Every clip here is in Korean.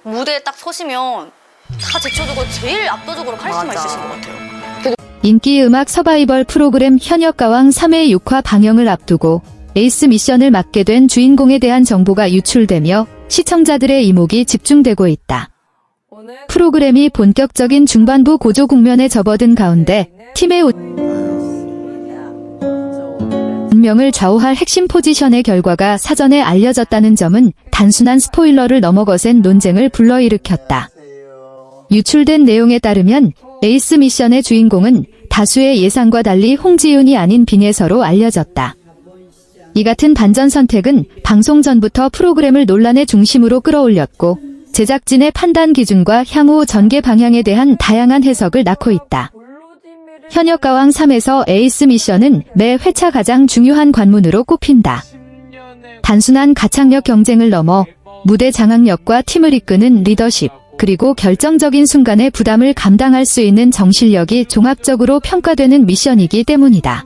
무대에 딱 서시면 다 제쳐두고 제일 압도적으로 카리스마 있으신 것 같아요. 인기 음악 서바이벌 프로그램 현역가왕 3회 6화 방영을 앞두고 에이스 미션을 맡게 된 주인공에 대한 정보가 유출되며 시청자들의 이목이 집중되고 있다. 프로그램이 본격적인 중반부 고조 국면에 접어든 가운데 팀의 운명을 좌우할 핵심 포지션의 결과가 사전에 알려졌다는 점은 단순한 스포일러를 넘어 거센 논쟁을 불러일으켰다. 유출된 내용에 따르면 에이스 미션의 주인공은 다수의 예상과 달리 홍지윤이 아닌 빙예서로 알려졌다. 이 같은 반전 선택은 방송 전부터 프로그램을 논란의 중심으로 끌어올렸고 제작진의 판단 기준과 향후 전개 방향에 대한 다양한 해석을 낳고 있다. 현역가왕 3에서 에이스 미션은 매 회차 가장 중요한 관문으로 꼽힌다. 단순한 가창력 경쟁을 넘어 무대 장악력과 팀을 이끄는 리더십, 그리고 결정적인 순간의 부담을 감당할 수 있는 정실력이 종합적으로 평가되는 미션이기 때문이다.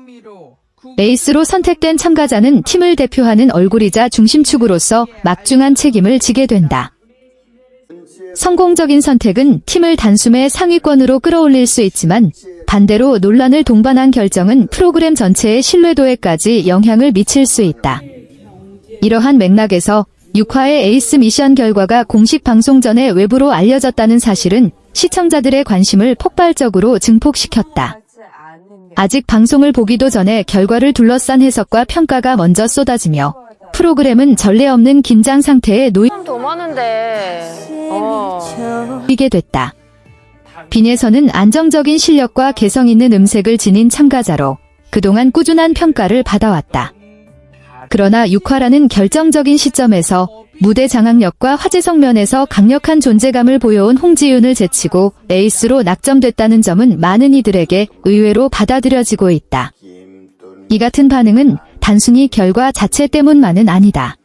에이스로 선택된 참가자는 팀을 대표하는 얼굴이자 중심축으로서 막중한 책임을 지게 된다. 성공적인 선택은 팀을 단숨에 상위권으로 끌어올릴 수 있지만 반대로 논란을 동반한 결정은 프로그램 전체의 신뢰도에까지 영향을 미칠 수 있다. 이러한 맥락에서 6화의 에이스 미션 결과가 공식 방송 전에 외부로 알려졌다는 사실은 시청자들의 관심을 폭발적으로 증폭시켰다. 아직 방송을 보기도 전에 결과를 둘러싼 해석과 평가가 먼저 쏟아지며 프로그램은 전례 없는 긴장 상태에 더 많은데. 놓이게 됐다. 빈에서는 안정적인 실력과 개성 있는 음색을 지닌 참가자로 그동안 꾸준한 평가를 받아왔다. 그러나 6화라는 결정적인 시점에서 무대 장악력과 화제성 면에서 강력한 존재감을 보여온 홍지윤을 제치고 에이스로 낙점됐다는 점은 많은 이들에게 의외로 받아들여지고 있다. 이 같은 반응은 단순히 결과 자체 때문만은 아니다.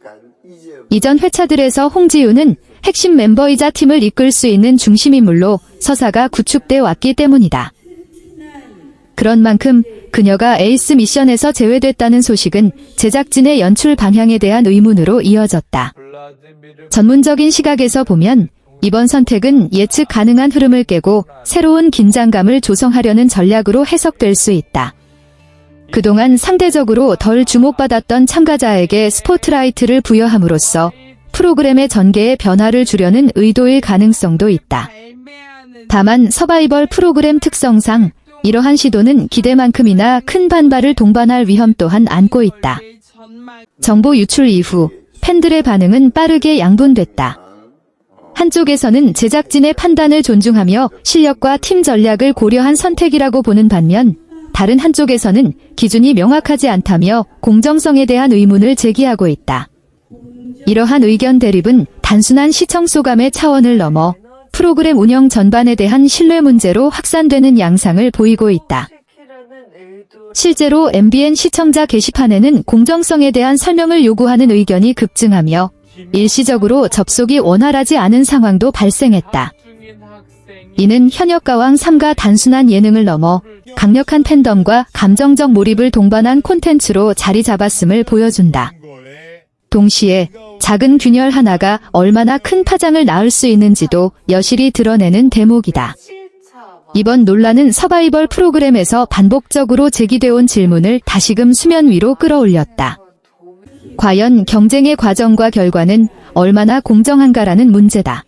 이전 회차들에서 홍지윤은 핵심 멤버이자 팀을 이끌 수 있는 중심인물로 서사가 구축돼 왔기 때문이다. 그런 만큼 그녀가 에이스 미션에서 제외됐다는 소식은 제작진의 연출 방향에 대한 의문으로 이어졌다. 전문적인 시각에서 보면 이번 선택은 예측 가능한 흐름을 깨고 새로운 긴장감을 조성하려는 전략으로 해석될 수 있다. 그동안 상대적으로 덜 주목받았던 참가자에게 스포트라이트를 부여함으로써 프로그램의 전개에 변화를 주려는 의도일 가능성도 있다. 다만 서바이벌 프로그램 특성상 이러한 시도는 기대만큼이나 큰 반발을 동반할 위험 또한 안고 있다. 정보 유출 이후 팬들의 반응은 빠르게 양분됐다. 한쪽에서는 제작진의 판단을 존중하며 실력과 팀 전략을 고려한 선택이라고 보는 반면 다른 한쪽에서는 기준이 명확하지 않다며 공정성에 대한 의문을 제기하고 있다. 이러한 의견 대립은 단순한 시청 소감의 차원을 넘어 프로그램 운영 전반에 대한 신뢰 문제로 확산되는 양상을 보이고 있다. 실제로 MBN 시청자 게시판에는 공정성에 대한 설명을 요구하는 의견이 급증하며 일시적으로 접속이 원활하지 않은 상황도 발생했다. 이는 현역가왕 3가 단순한 예능을 넘어 강력한 팬덤과 감정적 몰입을 동반한 콘텐츠로 자리 잡았음을 보여준다. 동시에 작은 균열 하나가 얼마나 큰 파장을 낳을 수 있는지도 여실히 드러내는 대목이다. 이번 논란은 서바이벌 프로그램에서 반복적으로 제기되어 온 질문을 다시금 수면 위로 끌어올렸다. 과연 경쟁의 과정과 결과는 얼마나 공정한가라는 문제다.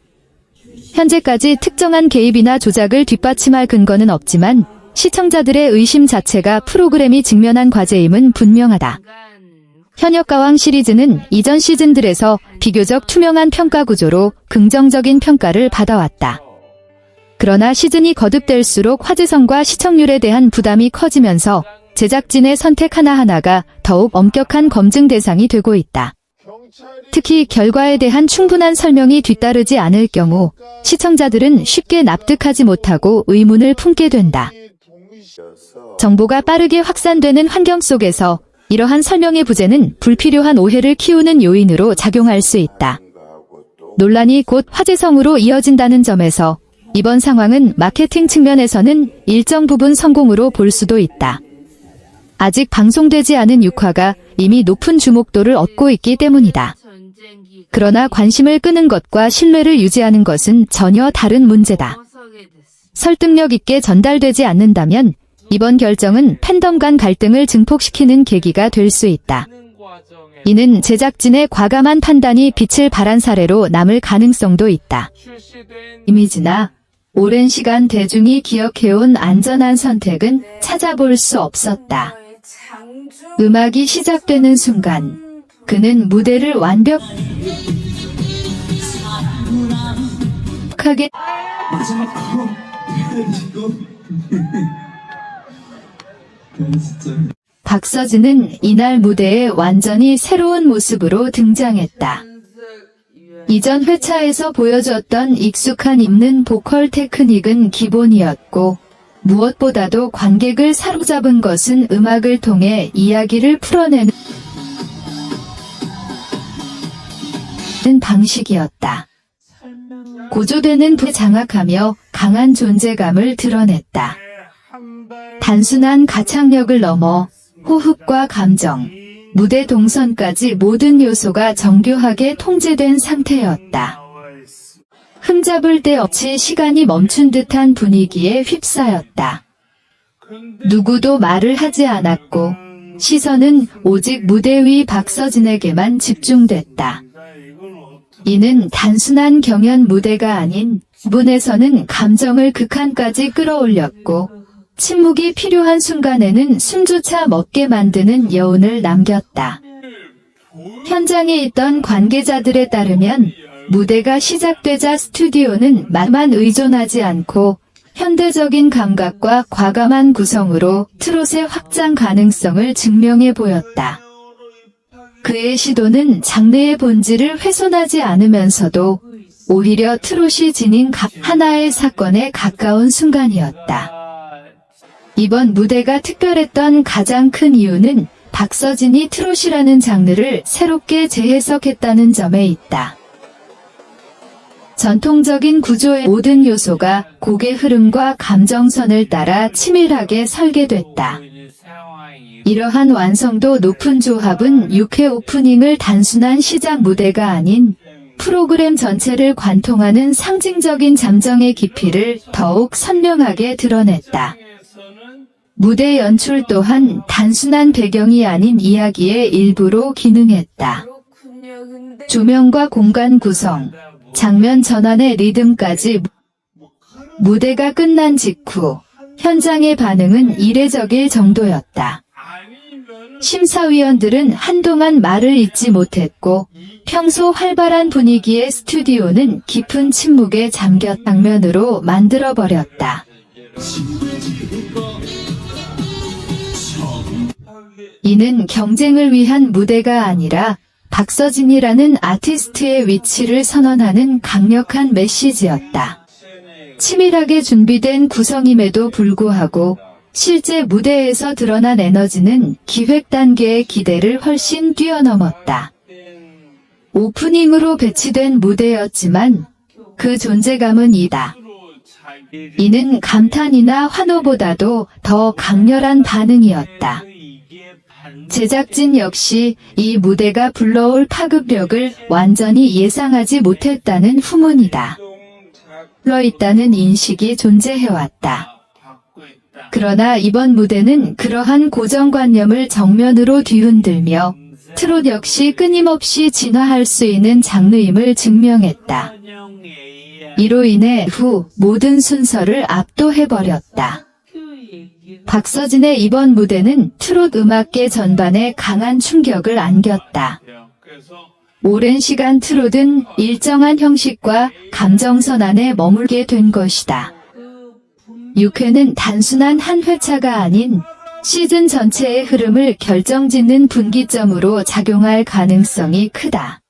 현재까지 특정한 개입이나 조작을 뒷받침할 근거는 없지만 시청자들의 의심 자체가 프로그램이 직면한 과제임은 분명하다. 현역가왕 시리즈는 이전 시즌들에서 비교적 투명한 평가 구조로 긍정적인 평가를 받아왔다. 그러나 시즌이 거듭될수록 화제성과 시청률에 대한 부담이 커지면서 제작진의 선택 하나하나가 더욱 엄격한 검증 대상이 되고 있다. 특히 결과에 대한 충분한 설명이 뒤따르지 않을 경우 시청자들은 쉽게 납득하지 못하고 의문을 품게 된다. 정보가 빠르게 확산되는 환경 속에서 이러한 설명의 부재는 불필요한 오해를 키우는 요인으로 작용할 수 있다. 논란이 곧 화제성으로 이어진다는 점에서 이번 상황은 마케팅 측면에서는 일정 부분 성공으로 볼 수도 있다. 아직 방송되지 않은 6화가 이미 높은 주목도를 얻고 있기 때문이다. 그러나 관심을 끄는 것과 신뢰를 유지하는 것은 전혀 다른 문제다. 설득력 있게 전달되지 않는다면 이번 결정은 팬덤 간 갈등을 증폭시키는 계기가 될 수 있다. 이는 제작진의 과감한 판단이 빛을 발한 사례로 남을 가능성도 있다. 이미지나 오랜 시간 대중이 기억해온 안전한 선택은 찾아볼 수 없었다. 음악이 시작되는 순간 그는 무대를 완벽하게 박서진은 이날 무대에 완전히 새로운 모습으로 등장했다. 이전 회차에서 보여줬던 익숙한 입는 보컬 테크닉은 기본이었고 무엇보다도 관객을 사로잡은 것은 음악을 통해 이야기를 풀어내는 방식이었다. 고조되는 불에 장악하며 강한 존재감을 드러냈다. 단순한 가창력을 넘어 호흡과 감정, 무대 동선까지 모든 요소가 정교하게 통제된 상태였다. 흠잡을 데 없이 시간이 멈춘 듯한 분위기에 휩싸였다. 누구도 말을 하지 않았고 시선은 오직 무대 위 박서진에게만 집중됐다. 이는 단순한 경연 무대가 아닌 부분에서는 감정을 극한까지 끌어올렸고 침묵이 필요한 순간에는 숨조차 멎게 만드는 여운을 남겼다. 현장에 있던 관계자들에 따르면 무대가 시작되자 스튜디오는 말만 의존하지 않고 현대적인 감각과 과감한 구성으로 트롯의 확장 가능성을 증명해 보였다. 그의 시도는 장르의 본질을 훼손하지 않으면서도 오히려 트롯이 지닌 하나의 사건에 가까운 순간이었다. 이번 무대가 특별했던 가장 큰 이유는 박서진이 트롯이라는 장르를 새롭게 재해석했다는 점에 있다. 전통적인 구조의 모든 요소가 곡의 흐름과 감정선을 따라 치밀하게 설계됐다. 이러한 완성도 높은 조합은 6회 오프닝을 단순한 시작 무대가 아닌 프로그램 전체를 관통하는 상징적인 잠정의 깊이를 더욱 선명하게 드러냈다. 무대 연출 또한 단순한 배경이 아닌 이야기의 일부로 기능했다. 조명과 공간 구성, 장면 전환의 리듬까지 무대가 끝난 직후 현장의 반응은 이례적일 정도였다. 심사위원들은 한동안 말을 잇지 못했고 평소 활발한 분위기의 스튜디오는 깊은 침묵에 잠겨 장면으로 만들어버렸다. 이는 경쟁을 위한 무대가 아니라 박서진이라는 아티스트의 위치를 선언하는 강력한 메시지였다. 치밀하게 준비된 구성임에도 불구하고 실제 무대에서 드러난 에너지는 기획 단계의 기대를 훨씬 뛰어넘었다. 오프닝으로 배치된 무대였지만 그 존재감은 이다. 이는 감탄이나 환호보다도 더 강렬한 반응이었다. 제작진 역시 이 무대가 불러올 파급력을 완전히 예상하지 못했다는 후문이다. 흘러있다는 인식이 존재해왔다. 그러나 이번 무대는 그러한 고정관념을 정면으로 뒤흔들며 트롯 역시 끊임없이 진화할 수 있는 장르임을 증명했다. 이로 인해 후 모든 순서를 압도해버렸다. 박서진의 이번 무대는 트롯 음악계 전반에 강한 충격을 안겼다. 오랜 시간 트롯은 일정한 형식과 감정선 안에 머물게 된 것이다. 6회는 단순한 한 회차가 아닌 시즌 전체의 흐름을 결정짓는 분기점으로 작용할 가능성이 크다.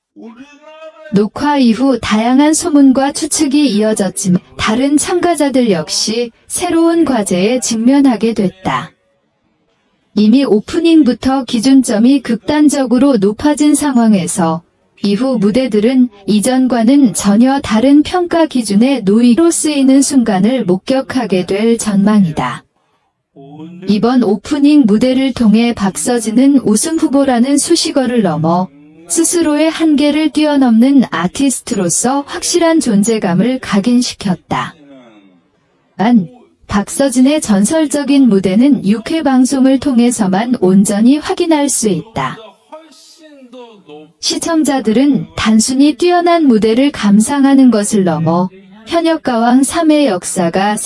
녹화 이후 다양한 소문과 추측이 이어졌지만 다른 참가자들 역시 새로운 과제에 직면하게 됐다. 이미 오프닝부터 기준점이 극단적으로 높아진 상황에서 이후 무대들은 이전과는 전혀 다른 평가 기준의 노이로 쓰이는 순간을 목격하게 될 전망이다. 이번 오프닝 무대를 통해 박서진은 우승 후보라는 수식어를 넘어 스스로의 한계를 뛰어넘는 아티스트로서 확실한 존재감을 각인시켰다. 단, 박서진의 전설적인 무대는 6회 방송을 통해서만 온전히 확인할 수 있다. 시청자들은 단순히 뛰어난 무대를 감상하는 것을 넘어 현역가왕 3의 역사가